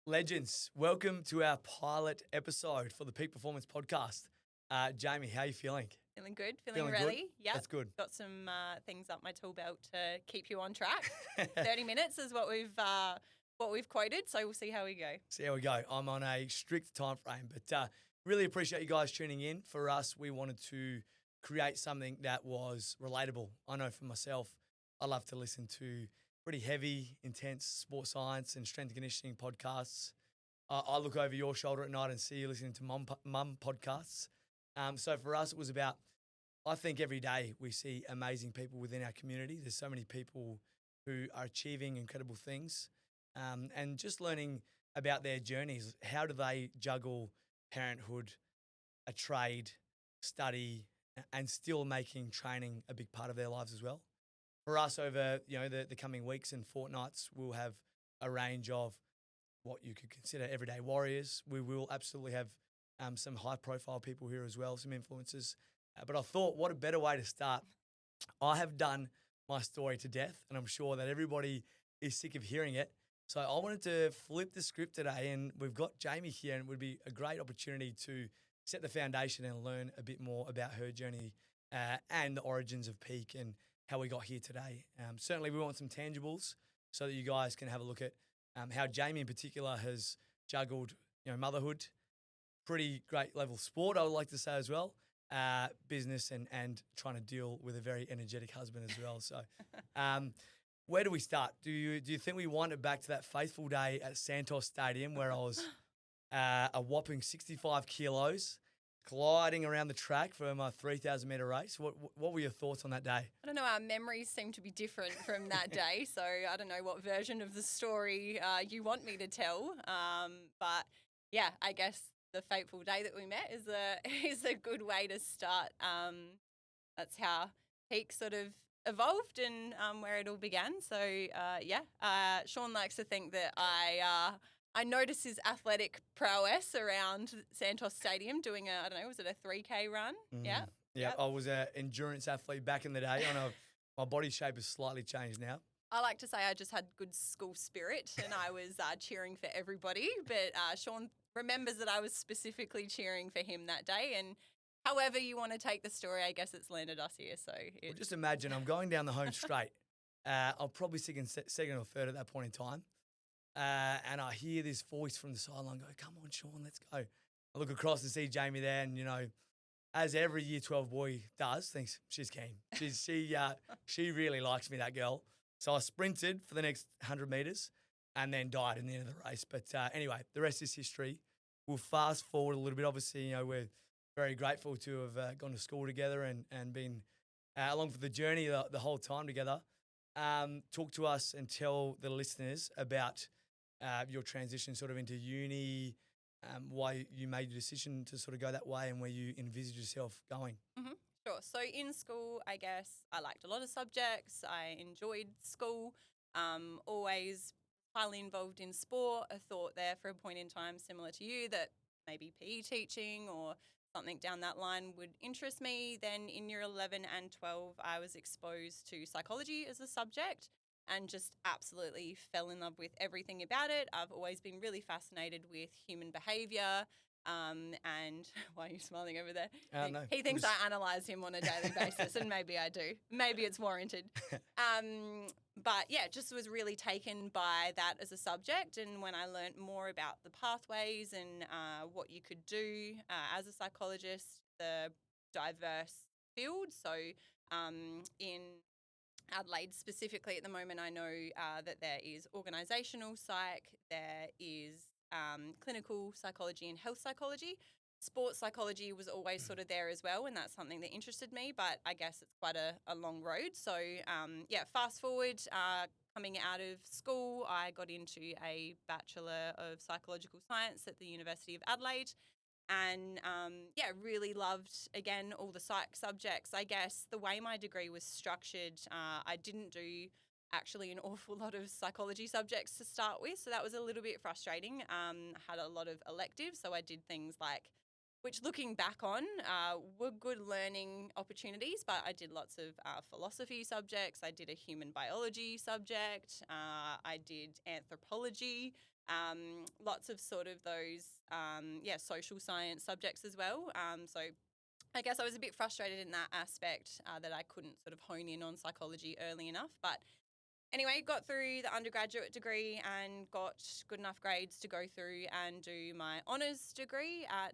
Legends, welcome to our pilot episode for the Peak Performance Podcast. Jaimi, how are you feeling? Feeling good, Feeling ready. good? Yep. That's good. Got some things up my tool belt to keep you on track. 30 minutes is what we've quoted, so we'll see how we go. See how we go. I'm on a strict time frame, but really appreciate you guys tuning in. For us, we wanted to create something that was relatable. I know for myself, I love to listen to pretty heavy, intense sports science and strength and conditioning podcasts. I look over your shoulder at night and see you listening to mum podcasts. So for us, it was about, I think every day we see amazing people within our community. There's so many people who are achieving incredible things and just learning about their journeys. How do they juggle parenthood, a trade, study, and still making training a big part of their lives as well? For us over the coming weeks and fortnights, we'll have a range of what you could consider everyday warriors. We will absolutely have some high-profile people here as well, some influencers. But I thought, what a better way to start. I have done my story to death, and I'm sure that everybody is sick of hearing it. So I wanted to flip the script today, and we've got Jaimi here, and it would be a great opportunity to set the foundation and learn a bit more about her journey and the origins of PEAQ and how we got here today. Certainly we want some tangibles so that you guys can have a look at how Jaimi in particular has juggled motherhood, pretty great level sport, I would like to say as well, business and trying to deal with a very energetic husband as well. So where do we start? Do you think we wind it back to that faithful day at Santos Stadium where I was a whopping 65 kilos, gliding around the track for my 3,000 metre race? What were your thoughts on that day? I don't know, our memories seem to be different from that day, so I don't know what version of the story you want me to tell. But yeah, I guess the fateful day that we met is a good way to start. That's how PEAQ sort of evolved and where it all began. So Sean likes to think that I noticed his athletic prowess around Santos Stadium doing was it a 3K run? Yeah. I was an endurance athlete back in the day. I know my body shape has slightly changed now. I like to say I just had good school spirit and I was cheering for everybody. But Sean remembers that I was specifically cheering for him that day. And however you want to take the story, I guess it's landed us here. So well, just imagine I'm going down the home straight. I'm probably second or third at that point in time. And I hear this voice from the sideline go, "Come on, Sean, let's go." I look across and see Jaimi there, and as every Year 12 boy does, thinks she's keen. She really likes me, that girl. So I sprinted for the next 100 metres and then died in the end of the race. But anyway, the rest is history. We'll fast forward a little bit. Obviously, we're very grateful to have gone to school together and been along for the journey the whole time together. Talk to us and tell the listeners about your transition sort of into uni, why you made the decision to sort of go that way and where you envisage yourself going. Mm-hmm. Sure. So in school, I guess I liked a lot of subjects. I enjoyed school, always highly involved in sport. I thought there for a point in time, similar to you, that maybe PE teaching or something down that line would interest me. Then in year 11 and 12, I was exposed to psychology as a subject and just absolutely fell in love with everything about it. I've always been really fascinated with human behaviour. And why are you smiling over there? No, he thinks I analyse him on a daily basis, and maybe I do. Maybe it's warranted. But yeah, just was really taken by that as a subject. And when I learnt more about the pathways and what you could do as a psychologist, the diverse field. So in Adelaide specifically at the moment, I know that there is organisational psych, there is clinical psychology and health psychology. Sports psychology was always sort of there as well, and that's something that interested me, but I guess it's quite a long road. So, fast forward, coming out of school, I got into a Bachelor of Psychological Science at the University of Adelaide. And, really loved, again, all the psych subjects. I guess the way my degree was structured, I didn't do actually an awful lot of psychology subjects to start with. So that was a little bit frustrating. I had a lot of electives. So I did things like, which looking back on were good learning opportunities, but I did lots of philosophy subjects. I did a human biology subject. I did anthropology. lots of sort of those, social science subjects as well. So I guess I was a bit frustrated in that aspect that I couldn't sort of hone in on psychology early enough. But anyway, got through the undergraduate degree and got good enough grades to go through and do my honours degree at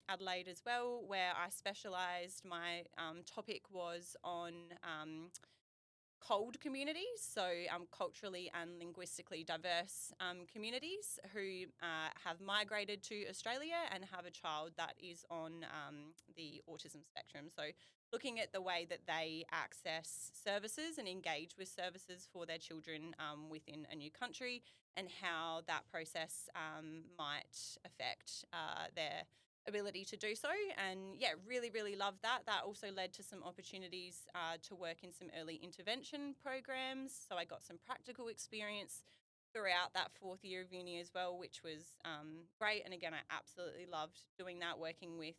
Adelaide as well, where I specialised. My topic was on cold communities, so culturally and linguistically diverse communities who have migrated to Australia and have a child that is on the autism spectrum. So looking at the way that they access services and engage with services for their children within a new country, and how that process might affect their ability to do so. And yeah, really, really loved that. That also led to some opportunities to work in some early intervention programs. So I got some practical experience throughout that fourth year of uni as well, which was great. And again, I absolutely loved doing that, working with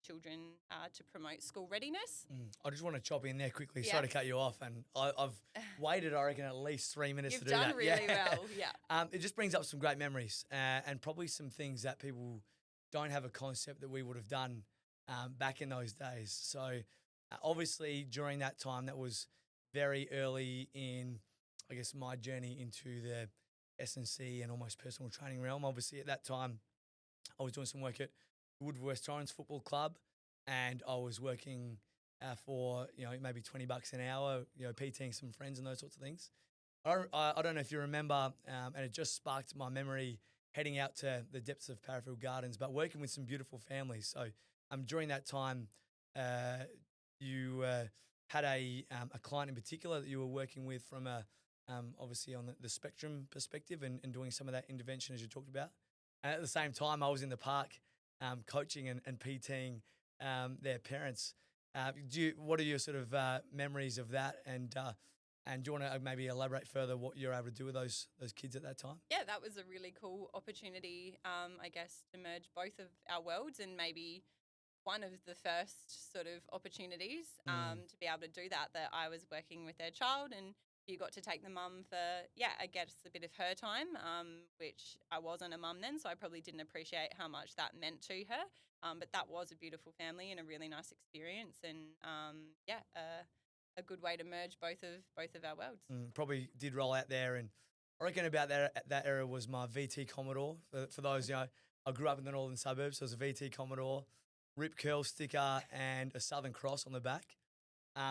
children to promote school readiness. I just want to chop in there quickly. Yeah. Sorry to cut you off. And I've waited, I reckon, at least 3 minutes You've to do that. done really well, yeah. It just brings up some great memories and probably some things that people don't have a concept that we would have done back in those days. So obviously during that time, that was very early in, I guess, my journey into the S&C and almost personal training realm. Obviously at that time, I was doing some work at Woodworth Torrens Football Club, and I was working for, maybe $20 an hour, PTing some friends and those sorts of things. I don't know if you remember, and it just sparked my memory heading out to the depths of Parafield Gardens, but working with some beautiful families. So during that time, you had a client in particular that you were working with from obviously on the spectrum perspective and doing some of that intervention as you talked about. And at the same time, I was in the park coaching and PTing their parents. What are your sort of memories of that? And do you want to maybe elaborate further what you're able to do with those kids at that time? Yeah, that was a really cool opportunity, I guess, to merge both of our worlds, and maybe one of the first sort of opportunities to be able to do that I was working with their child, and you got to take the mum for, I guess, a bit of her time, which I wasn't a mum then, so I probably didn't appreciate how much that meant to her. But that was a beautiful family and a really nice experience, and a good way to merge both of our worlds. Probably did roll out there, and I reckon about that era was my VT Commodore. For those, I grew up in the northern suburbs, so it was a VT Commodore, Rip Curl sticker, and a Southern Cross on the back,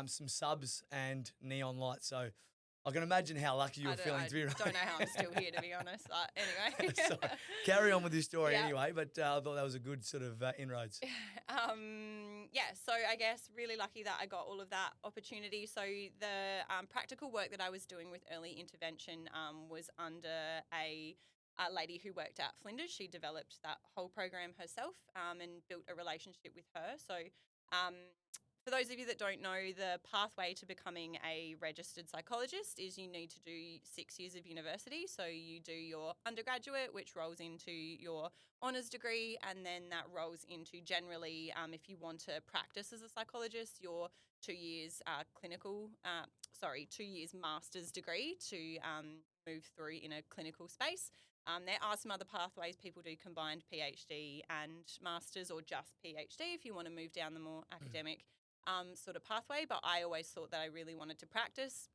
some subs and neon lights. So I can imagine how lucky you were feeling to be right. I don't know how I'm still here, to be honest. Anyway. So, carry on with your story anyway, but I thought that was a good sort of inroads. So I guess really lucky that I got all of that opportunity. So the practical work that I was doing with early intervention was under a lady who worked at Flinders. She developed that whole program herself and built a relationship with her. So for those of you that don't know, the pathway to becoming a registered psychologist is you need to do 6 years of university. So you do your undergraduate, which rolls into your honours degree, and then that rolls into generally, if you want to practice as a psychologist, your 2 years 2 years master's degree to move through in a clinical space. There are some other pathways. People do combined PhD and masters, or just PhD if you want to move down the more academic sort of pathway. But I always thought that I really wanted to practice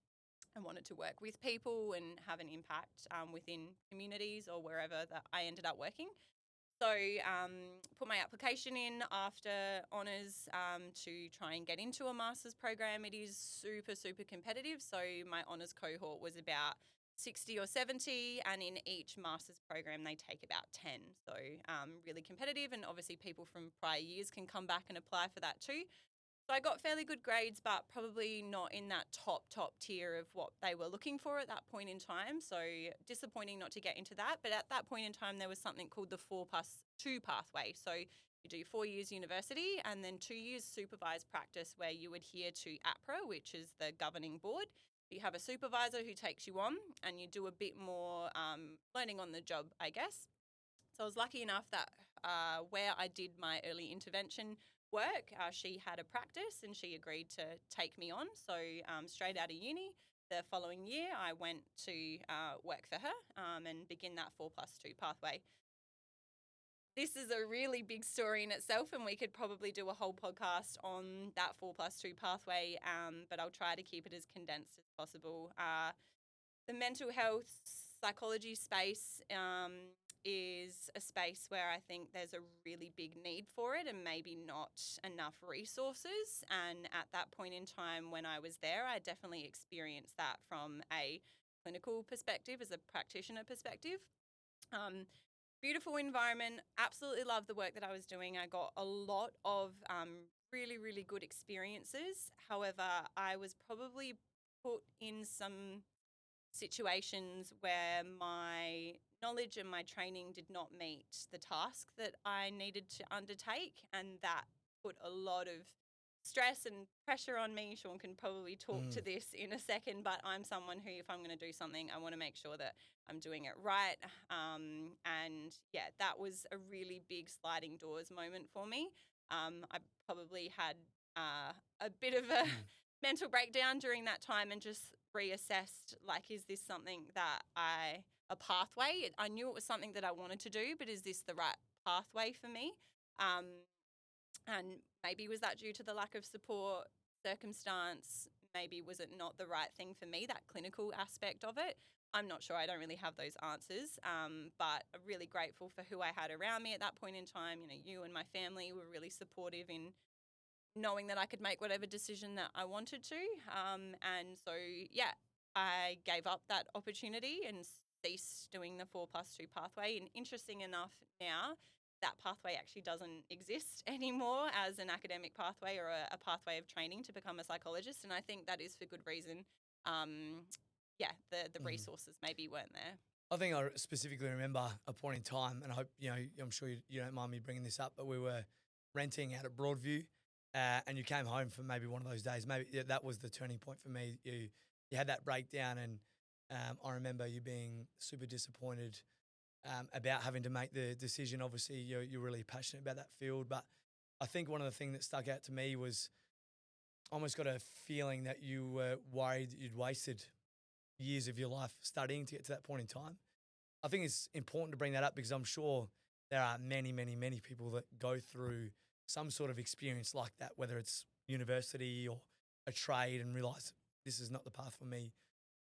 and wanted to work with people and have an impact within communities or wherever that I ended up working. So put my application in after honours to try and get into a master's program. It is super, super competitive. So my honours cohort was about 60 or 70, and in each master's program they take about 10. So really competitive, and obviously people from prior years can come back and apply for that too. So I got fairly good grades, but probably not in that top tier of what they were looking for at that point in time. So disappointing not to get into that. But at that point in time, there was something called the 4+2 pathway. So you do 4 years university and then 2 years supervised practice, where you adhere to APRA, which is the governing board. You have a supervisor who takes you on, and you do a bit more learning on the job, I guess. So I was lucky enough that where I did my early intervention work, she had a practice and she agreed to take me on. So straight out of uni, the following year, I went to work for her and begin that 4+2 pathway. This is a really big story in itself, and we could probably do a whole podcast on that 4+2 pathway, but I'll try to keep it as condensed as possible. The mental health psychology space is a space where I think there's a really big need for it and maybe not enough resources. And at that point in time when I was there, I definitely experienced that from a clinical perspective, as a practitioner perspective. Beautiful environment, absolutely loved the work that I was doing. I got a lot of really, really good experiences. However, I was probably put in some situations where my knowledge and my training did not meet the task that I needed to undertake, and that put a lot of stress and pressure on me. Sean can probably talk to this in a second, but I'm someone who, if I'm going to do something, I want to make sure that I'm doing it right. And yeah, that was a really big sliding doors moment for me. I probably had a bit of a mental breakdown during that time and just reassessed, like, is this something that a pathway? I knew it was something that I wanted to do, but is this the right pathway for me? And maybe was that due to the lack of support, circumstance? Maybe was it not the right thing for me, that clinical aspect of it? I'm not sure. I don't really have those answers, but I'm really grateful for who I had around me at that point in time. You know, you and my family were really supportive in knowing that I could make whatever decision that I wanted to. And so, yeah, I gave up that opportunity and ceased doing the 4+2 pathway. And interesting enough now, that pathway actually doesn't exist anymore as an academic pathway or a pathway of training to become a psychologist. And I think that is for good reason. The resources maybe weren't there. I think I specifically remember a point in time, and I hope, I'm sure you don't mind me bringing this up, but we were renting out at Broadview, and you came home for maybe one of those days. Maybe that was the turning point for me. You had that breakdown, and I remember you being super disappointed about having to make the decision. Obviously, you're really passionate about that field, but I think one of the things that stuck out to me was almost got a feeling that you were worried that you'd wasted years of your life studying to get to that point in time. I think it's important to bring that up because I'm sure there are many, many, many people that go through some sort of experience like that, whether it's university or a trade, and realise this is not the path for me.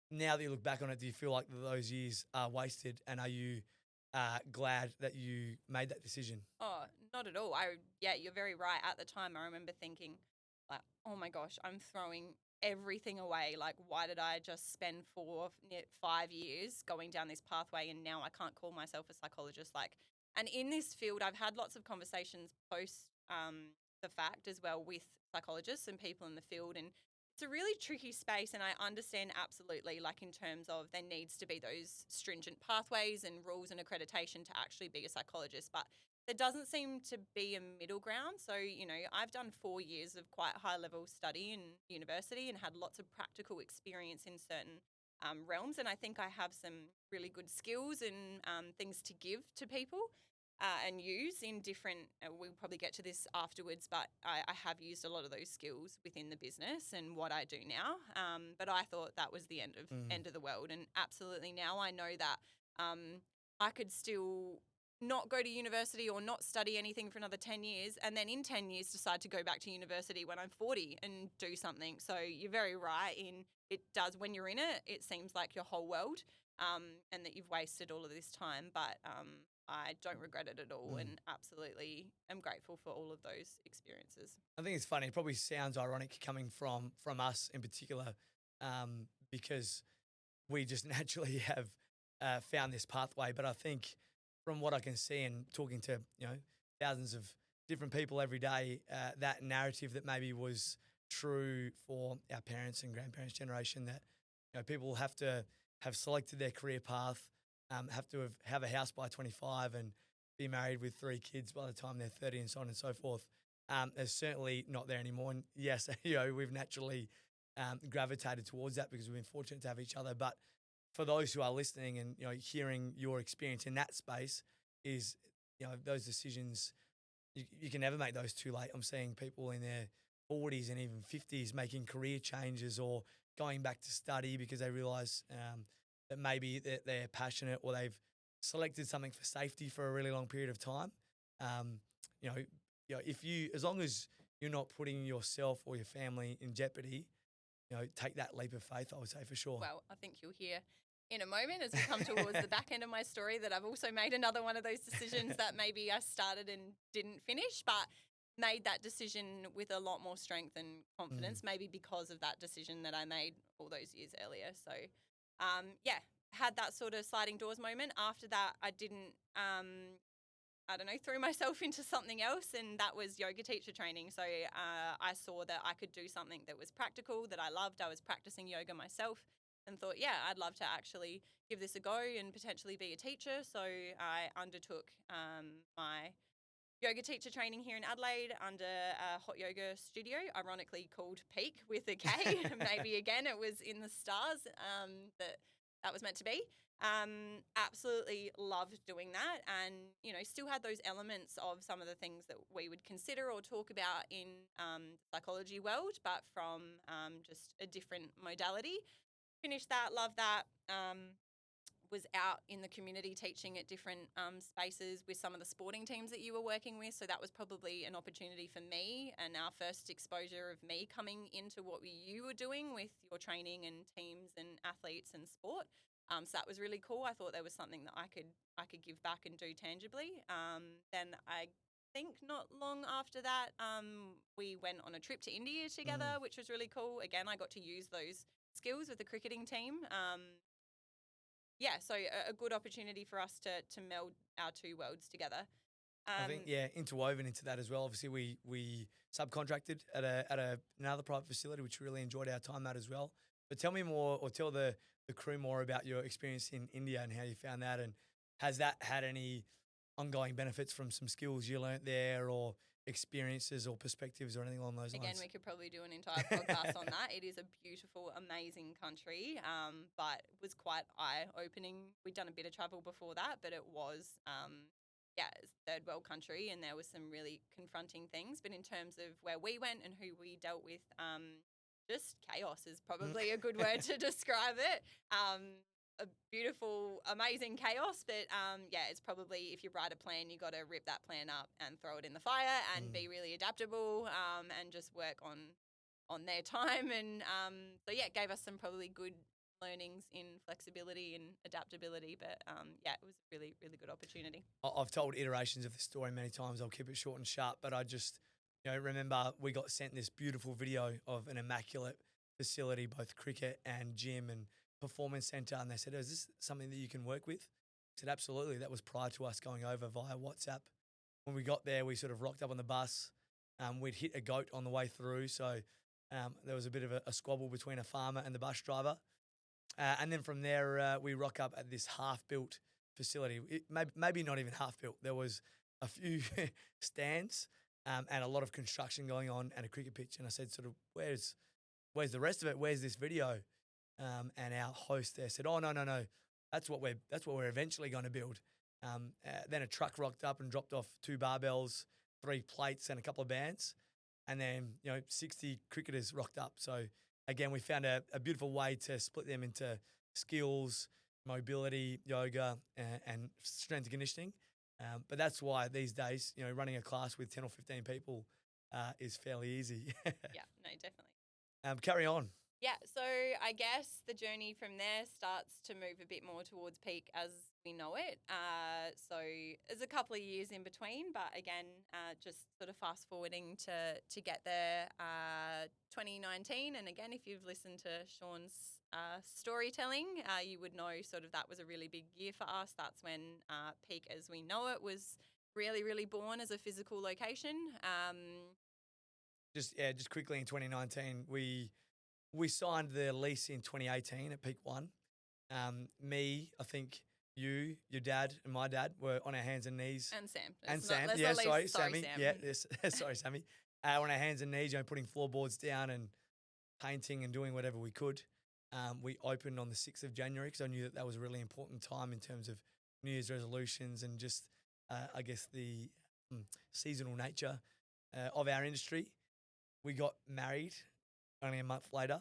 Now that you look back on it, do you feel like those years are wasted, and are you glad that you made that decision? Oh, not at all. You're very right. At the time, I remember thinking, like, oh my gosh, I'm throwing everything away. Like, why did I just spend 5 years going down this pathway, and now I can't call myself a psychologist? Like, and in this field, I've had lots of conversations post the fact as well with psychologists and people in the field, and it's a really tricky space. And I understand absolutely, like, in terms of there needs to be those stringent pathways and rules and accreditation to actually be a psychologist, but there doesn't seem to be a middle ground. So, I've done 4 years of quite high level study in university and had lots of practical experience in certain realms. And I think I have some really good skills and things to give to people and use in different, we'll probably get to this afterwards, but I have used a lot of those skills within the business and what I do now. But I thought that was the end of the world. And absolutely now I know that I could still not go to university or not study anything for another 10 years, and then in 10 years decide to go back to university when I'm 40 and do something. So you're very right in it does, when you're in it, it seems like your whole world and that you've wasted all of this time. But I don't regret it at all and absolutely am grateful for all of those experiences. I think it's funny. It probably sounds ironic coming from us in particular because we just naturally have found this pathway. But I think from what I can see and talking to thousands of different people every day, that narrative that maybe was true for our parents and grandparents' generation, that people have to have selected their career path, have to have a house by 25 and be married with 3 kids by the time they're 30 and so on and so forth. There's certainly not there anymore. And yes, we've naturally gravitated towards that because we've been fortunate to have each other. But for those who are listening and hearing your experience in that space, is those decisions you can never make those too late. I'm seeing people in their 40s and even 50s making career changes or going back to study because they realise that maybe they're passionate or they've selected something for safety for a really long period of time. Um, you know, if you, as long as you're not putting yourself or your family in jeopardy, take that leap of faith, I would say, for sure. Well, I think you'll hear in a moment as we come towards the back end of my story that I've also made another one of those decisions that maybe I started and didn't finish, but made that decision with a lot more strength and confidence, maybe because of that decision that I made all those years earlier. So, had that sort of sliding doors moment. After that, I didn't, threw myself into something else, and that was yoga teacher training. So I saw that I could do something that was practical, that I loved. I was practicing yoga myself and thought, yeah, I'd love to actually give this a go and potentially be a teacher. So I undertook my yoga teacher training here in Adelaide under a hot yoga studio, ironically called PEAQ with a K. Maybe again it was in the stars that was meant to be. Absolutely loved doing that, and still had those elements of some of the things that we would consider or talk about in psychology world, but from just a different modality. Finished that, loved that. Was out in the community teaching at different spaces with some of the sporting teams that you were working with. So that was probably an opportunity for me and our first exposure of me coming into what you were doing with your training and teams and athletes and sport. So that was really cool. I thought there was something that I could give back and do tangibly. Then I think not long after that, we went on a trip to India together, which was really cool. Again, I got to use those skills with the cricketing team. So a good opportunity for us to meld our two worlds together. I think, interwoven into that as well. Obviously, we subcontracted at another private facility, which we really enjoyed our time at as well. But tell me more, or tell the crew more about your experience in India and how you found that, and has that had any ongoing benefits from some skills you learnt there, or experiences or perspectives or anything along those lines? Again, we could probably do an entire podcast on that. It is a beautiful, amazing country, but it was quite eye-opening. We'd done a bit of travel before that, but it was, it's third world country, and there was some really confronting things. But in terms of where we went and who we dealt with, just chaos is probably a good word to describe it. A beautiful, amazing chaos, but it's probably, if you write a plan, you got to rip that plan up and throw it in the fire and be really adaptable and just work on their time. And it gave us some probably good learnings in flexibility and adaptability. But it was a really, really good opportunity. I've told iterations of the story many times. I'll keep it short and sharp, but I just remember we got sent this beautiful video of an immaculate facility, both cricket and gym and performance centre, and they said, is this something that you can work with? I said, absolutely. That was prior to us going over via WhatsApp. When we got there, we sort of rocked up on the bus. We'd hit a goat on the way through, so there was a bit of a squabble between a farmer and the bus driver. And then from there, we rock up at this half-built facility. Maybe not even half-built. There was a few stands and a lot of construction going on and a cricket pitch. And I said, sort of, where's the rest of it? Where's this video? And our host there said, oh, no. That's what we're eventually going to build. Then a truck rocked up and dropped off 2 barbells, 3 plates and a couple of bands. And then, 60 cricketers rocked up. So again, we found a beautiful way to split them into skills, mobility, yoga, and strength and conditioning. But that's why these days, running a class with 10 or 15 people is fairly easy. Yeah, no, definitely. Carry on. Yeah, so I guess the journey from there starts to move a bit more towards PEAQ as we know it. So there's a couple of years in between, but again, just sort of fast forwarding to get there, 2019. And again, if you've listened to Sean's storytelling, you would know sort of that was a really big year for us. That's when PEAQ as we know it was really, really born as a physical location. Just quickly in 2019, we signed the lease in 2018 at PEAQ 1. Me, I think you, your dad, and my dad were on our hands and knees. And Sam. Sorry, Sammy. Sam. Yeah, yes, sorry, Sammy. On our hands and knees, putting floorboards down and painting and doing whatever we could. We opened on the 6th of January because I knew that was a really important time in terms of New Year's resolutions and just, I guess, the seasonal nature of our industry. We got married only a month later.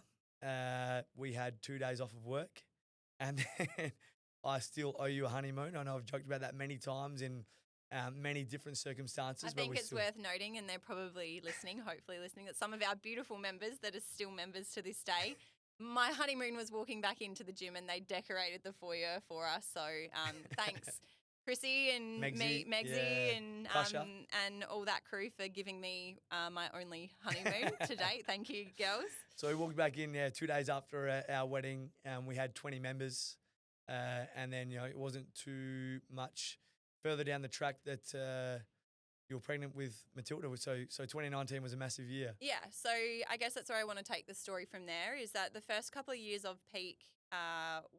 we had 2 days off of work, and then I still owe you a honeymoon. I know I've joked about that many times in many different circumstances. I think it's worth noting, and they're probably listening, hopefully listening, that some of our beautiful members that are still members to this day, my honeymoon was walking back into the gym and they decorated the foyer for us. So thanks, Chrissy and Megsy and all that crew for giving me my only honeymoon to date. Thank you, girls. So we walked back in 2 days after our wedding. We had 20 members, and then it wasn't too much further down the track that you were pregnant with Matilda. So 2019 was a massive year. Yeah. So I guess that's where I want to take the story from there, is that the first couple of years of PEAQ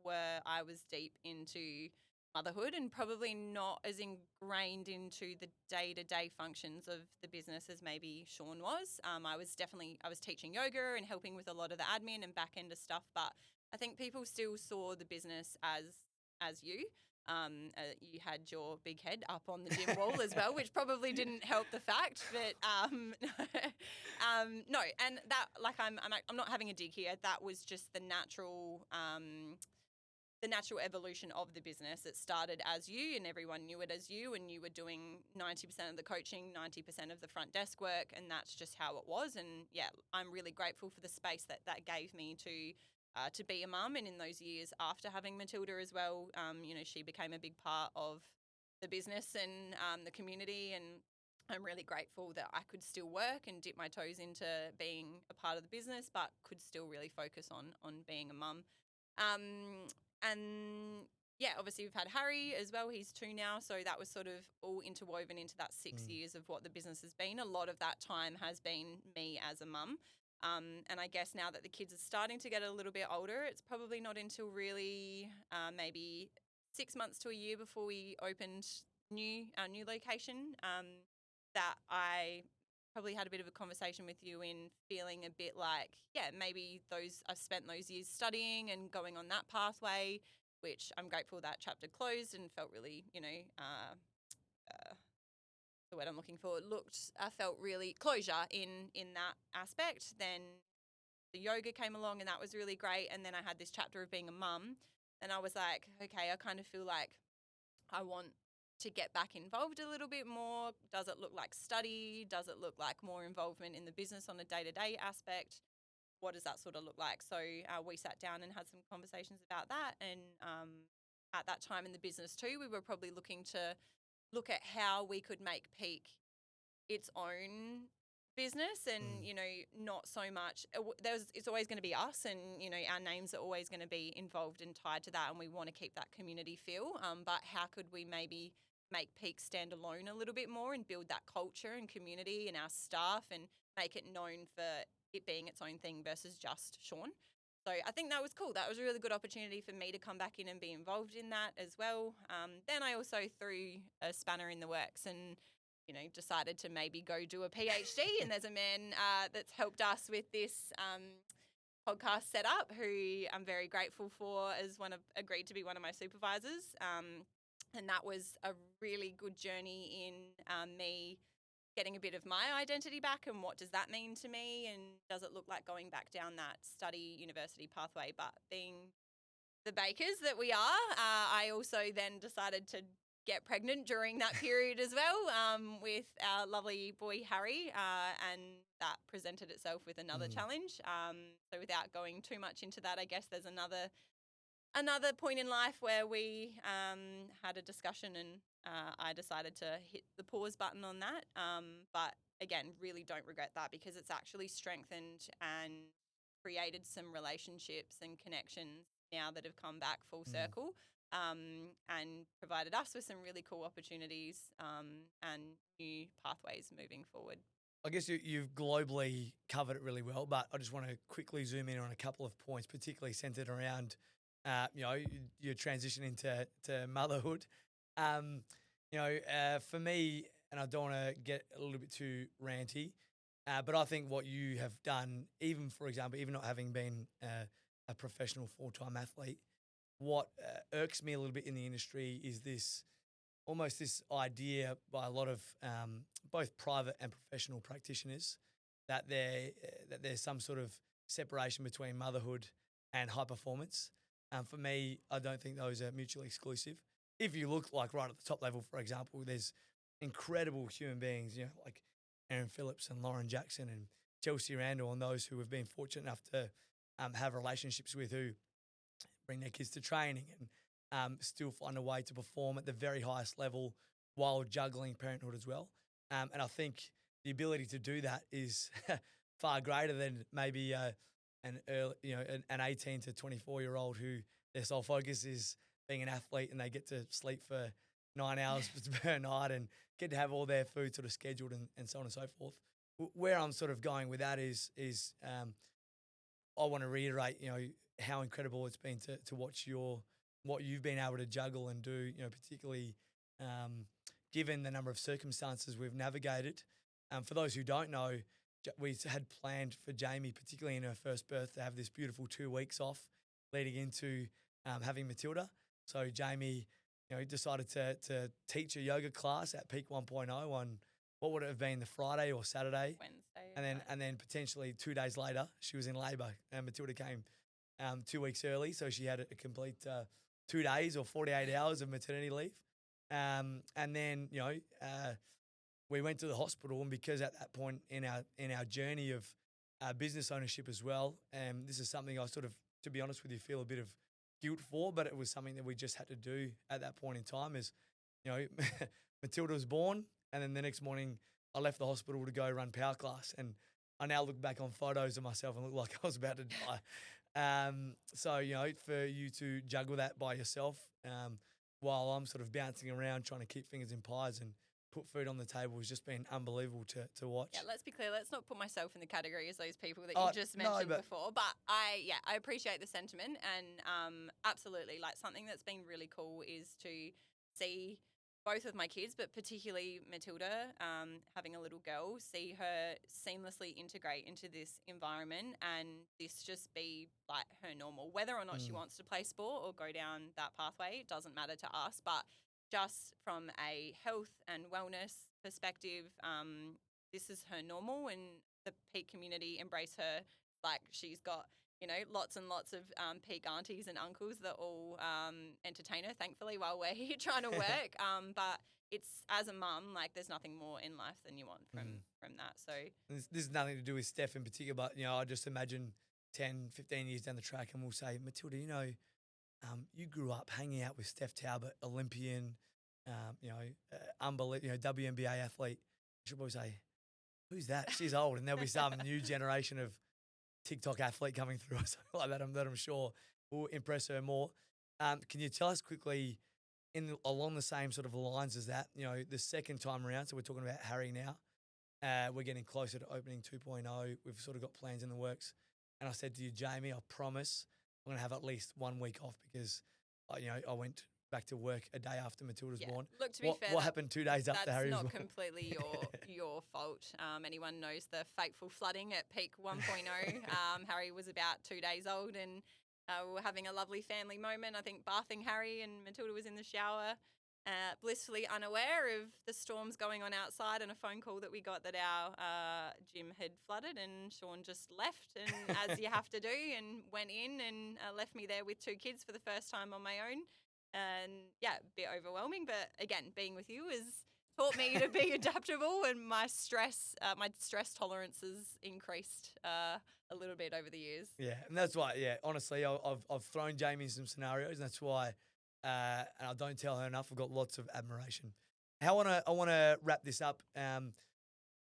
were I was deep into motherhood and probably not as ingrained into the day-to-day functions of the business as maybe Sean was. I was teaching yoga and helping with a lot of the admin and back end of stuff, but I think people still saw the business as you. You had your big head up on the gym wall as well, which probably didn't help the fact. But no, and that, like, I'm not having a dig here. That was just the natural evolution of the business. It started as you, and everyone knew it as you, and you were doing 90% of the coaching, 90% of the front desk work, and that's just how it was. And yeah, I'm really grateful for the space that gave me to be a mum, and in those years after having Matilda as well, she became a big part of the business and the community, and I'm really grateful that I could still work and dip my toes into being a part of the business, but could still really focus on being a mum. And yeah, obviously we've had Harry as well. He's 2 now, so that was sort of all interwoven into that 6 years of what the business has been. A lot of that time has been me as a mum. And I guess now that the kids are starting to get a little bit older, it's probably not until really maybe 6 months to a year before we opened our new location that I probably had a bit of a conversation with you in feeling a bit like, yeah, maybe I've spent those years studying and going on that pathway, which I'm grateful that chapter closed and felt really, the word I'm looking for, I felt really closure in that aspect. Then the yoga came along and that was really great. And then I had this chapter of being a mum, and I was like, okay, I kind of feel like I want to get back involved a little bit more. Does it look like study? Does it look like more involvement in the business on a day-to-day aspect? What does that sort of look like? So we sat down and had some conversations about that. And at that time in the business too, we were probably looking to look at how we could make PEAQ its own business, and not so much it's always going to be us, and our names are always going to be involved and tied to that, and we want to keep that community feel, but how could we maybe make PEAQ stand alone a little bit more and build that culture and community and our staff and make it known for it being its own thing versus just Sean. So I think that was cool. That was a really good opportunity for me to come back in and be involved in that as well. Then I also threw a spanner in the works and, decided to maybe go do a PhD. And there's a man that's helped us with this podcast setup who I'm very grateful for agreed to be one of my supervisors. And that was a really good journey in me getting a bit of my identity back and what does that mean to me, and does it look like going back down that study university pathway. But being the bakers that we are, I also then decided to get pregnant during that period as well with our lovely boy Harry, and that presented itself with another challenge. So without going too much into that, I guess there's another point in life where we had a discussion, and I decided to hit the pause button on that. But again, really don't regret that, because it's actually strengthened and created some relationships and connections now that have come back full circle, and provided us with some really cool opportunities and new pathways moving forward. I guess you've globally covered it really well, but I just want to quickly zoom in on a couple of points, particularly centered around your transition into motherhood. For me, and I don't want to get a little bit too ranty, but I think what you have done, even for example, even not having been a professional full-time athlete, what irks me a little bit in the industry is this idea by a lot of both private and professional practitioners that there's some sort of separation between motherhood and high performance. For me, I don't think those are mutually exclusive. If you look like right at the top level, for example, there's incredible human beings, like Aaron Phillips and Lauren Jackson and Chelsea Randall and those who have been fortunate enough to have relationships with, who bring their kids to training and still find a way to perform at the very highest level while juggling parenthood as well. And I think the ability to do that is far greater than maybe an early, an 18 to 24-year-old who their sole focus is being an athlete and they get to sleep for 9 hours per night and get to have all their food sort of scheduled and so on and so forth. Where I'm sort of going with that is I want to reiterate, how incredible it's been to watch what you've been able to juggle and do, particularly given the number of circumstances we've navigated. For those who don't know, we had planned for Jaimi, particularly in her first birth, to have this beautiful 2 weeks off leading into having Matilda. So Jaimi, decided to teach a yoga class at PEAQ 1.0 on what would it have been, the Friday or Saturday? Wednesday. And then potentially 2 days later, she was in labour and Matilda came 2 weeks early. So she had a complete 2 days or 48 hours of maternity leave. And then, we went to the hospital, and because at that point in our journey of business ownership as well, this is something I sort of, to be honest with you, feel a bit of guilt for, but it was something that we just had to do at that point in time. Is Matilda was born, and then the next morning I left the hospital to go run power class, and I now look back on photos of myself and look like I was about to die. So for you to juggle that by yourself, while I'm sort of bouncing around trying to keep fingers in pies and put food on the table, has just been unbelievable to watch. Yeah, let's be clear. Let's not put myself in the category as those people that you just mentioned before. But I appreciate the sentiment, and absolutely, like, something that's been really cool is to see both of my kids, but particularly Matilda, having a little girl, see her seamlessly integrate into this environment and this just be like her normal. Whether or not she wants to play sport or go down that pathway, it doesn't matter to us. But just from a health and wellness perspective, this is her normal, and the PEAQ community embrace her like she's got, lots and lots of PEAQ aunties and uncles that all entertain her, thankfully, while we're here trying to work. But it's, as a mum, like, there's nothing more in life than you want from that. So this is nothing to do with Steph in particular, but, I just imagine 10, 15 years down the track and we'll say, Matilda, you grew up hanging out with Steph Talbot, Olympian, unbelievable, WNBA athlete. She'll probably say, who's that? She's old. And there'll be some new generation of TikTok athlete coming through or something like that. I'm sure will impress her more. Can you tell us quickly, along the same sort of lines as that, the second time around, so we're talking about Harry now, we're getting closer to opening 2.0. We've sort of got plans in the works. And I said to you, Jaimi, I promise I'm going to have at least 1 week off because, I went back to work a day after Matilda's born. Look, to be fair, what happened 2 days after Harry was born? That's not completely your fault. Anyone knows the fateful flooding at PEAQ 1.0. Harry was about 2 days old, and we were having a lovely family moment. I think bathing Harry, and Matilda was in the shower, blissfully unaware of the storms going on outside, and a phone call that we got that our gym had flooded, and Sean just left, and as you have to do, and went in and left me there with 2 kids for the first time on my own. And a bit overwhelming, but again, being with you has taught me to be adaptable, and my stress tolerance has increased a little bit over the years. Yeah, and that's why. Yeah, honestly, I've thrown Jaimi in some scenarios, and that's why. And I don't tell her enough. I've got lots of admiration. I want to wrap this up.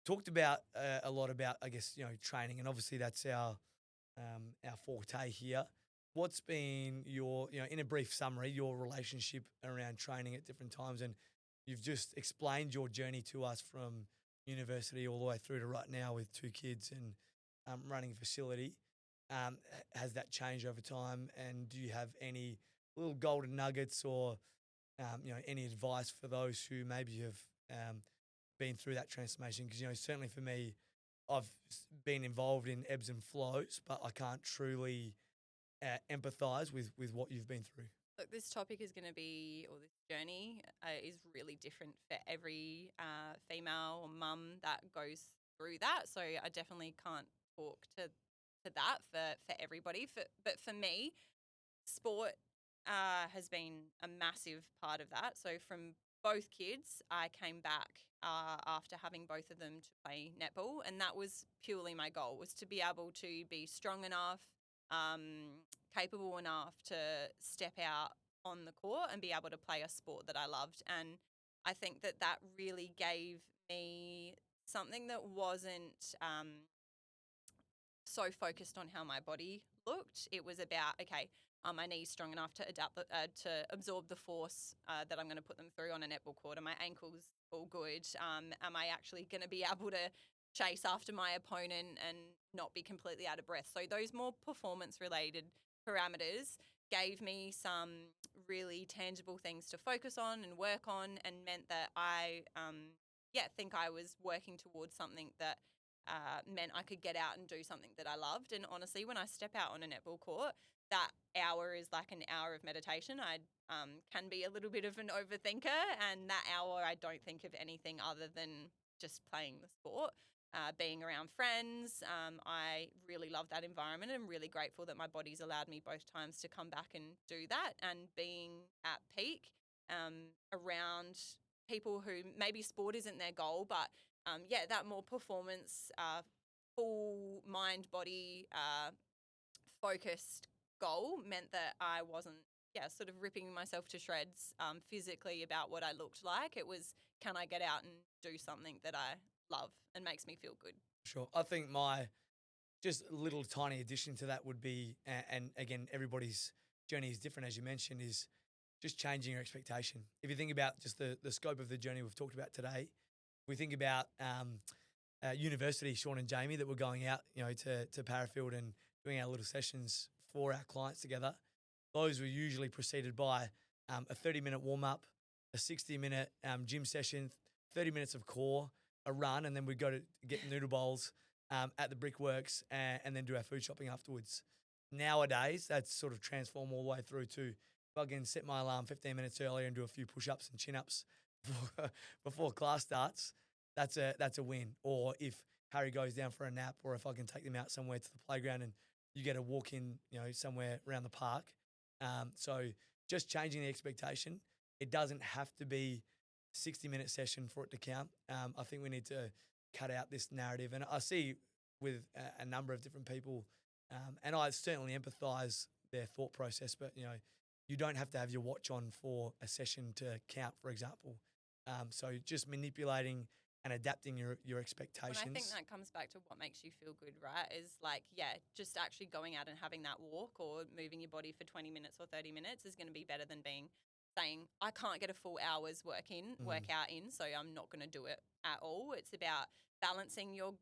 Talked about a lot about, I guess, training, and obviously that's our forte here. What's been your, in a brief summary, your relationship around training at different times? And you've just explained your journey to us from university all the way through to right now with 2 kids and running a facility. Has that changed over time? And do you have any little golden nuggets or, any advice for those who maybe have been through that transformation? Because, certainly for me, I've been involved in ebbs and flows, but I can't truly empathise with what you've been through. Look, this topic is going to be, or this journey is really different for every female or mum that goes through that. So I definitely can't talk to to that for everybody. But for me, sport has been a massive part of that. So from both kids, I came back after having both of them to play netball, and that was purely my goal, was to be able to be strong enough, capable enough to step out on the court and be able to play a sport that I loved. And I think that really gave me something that wasn't so focused on how my body looked. It was about, okay, are my knees strong enough to to absorb the force that I'm going to put them through on a netball court? Are my ankles all good? Am I actually going to be able to chase after my opponent and not be completely out of breath? So those more performance-related parameters gave me some really tangible things to focus on and work on, and meant that I, think I was working towards something that meant I could get out and do something that I loved. And honestly, when I step out on a netball court, that hour is like an hour of meditation. I can be a little bit of an overthinker, and that hour I don't think of anything other than just playing the sport, being around friends. I really love that environment. I'm really grateful that my body's allowed me both times to come back and do that, and being at PEAQ around people who maybe sport isn't their goal, but that more performance, full mind, body focused goal meant that I wasn't, sort of ripping myself to shreds physically about what I looked like. It was, can I get out and do something that I love and makes me feel good? Sure. I think my just a little tiny addition to that would be, and again, everybody's journey is different, as you mentioned, is just changing your expectation. If you think about just the scope of the journey we've talked about today, we think about university, Sean and Jaimi, that were going out, to Parafield and doing our little sessions for our clients together. Those were usually preceded by a 30-minute warm-up, a 60-minute gym session, 30 minutes of core, a run, and then we'd go to get noodle bowls at the Brickworks and then do our food shopping afterwards. Nowadays, that's sort of transformed all the way through to fucking set my alarm 15 minutes earlier and do a few push-ups and chin-ups before class starts. That's a win. Or if Harry goes down for a nap, or if I can take them out somewhere to the playground and you get a walk in, somewhere around the park. So just changing the expectation. It doesn't have to be a 60-minute session for it to count. I think we need to cut out this narrative. And I see with a number of different people, and I certainly empathise their thought process, but, you don't have to have your watch on for a session to count, for example. So just manipulating and adapting your expectations. And I think that comes back to what makes you feel good, right? Is like, just actually going out and having that walk or moving your body for 20 minutes or 30 minutes is going to be better than saying, I can't get a full hour's workout in, so I'm not going to do it at all. It's about balancing your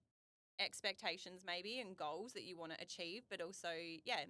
expectations maybe and goals that you want to achieve, but also,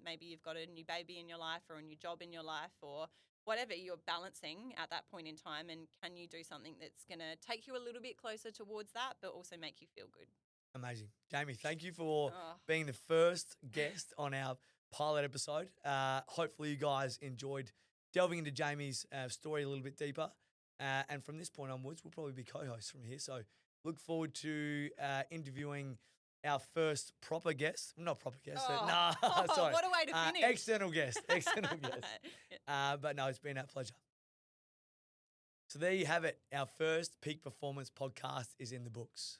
maybe you've got a new baby in your life or a new job in your life or whatever you're balancing at that point in time, and can you do something that's going to take you a little bit closer towards that but also make you feel good? Amazing. Jaimi, thank you for being the first guest on our pilot episode. Hopefully you guys enjoyed delving into Jaimi's story a little bit deeper, and from this point onwards we'll probably be co-hosts from here, so look forward to interviewing our first proper guest. Not proper guest. Sorry. What a way to finish. External guest. But no, it's been our pleasure. So there you have it. Our first Peak Performance podcast is in the books.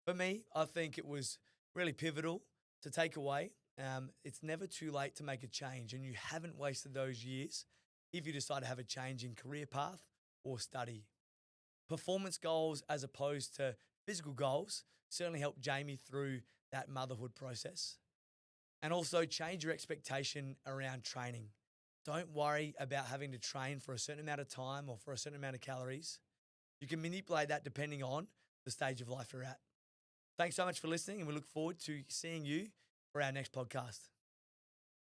For me, I think it was really pivotal to take away. It's never too late to make a change, and you haven't wasted those years if you decide to have a change in career path or study. Performance goals as opposed to physical goals certainly helped Jaimi through that motherhood process. And also change your expectation around training. Don't worry about having to train for a certain amount of time or for a certain amount of calories. You can manipulate that depending on the stage of life you're at. Thanks so much for listening, and we look forward to seeing you for our next podcast.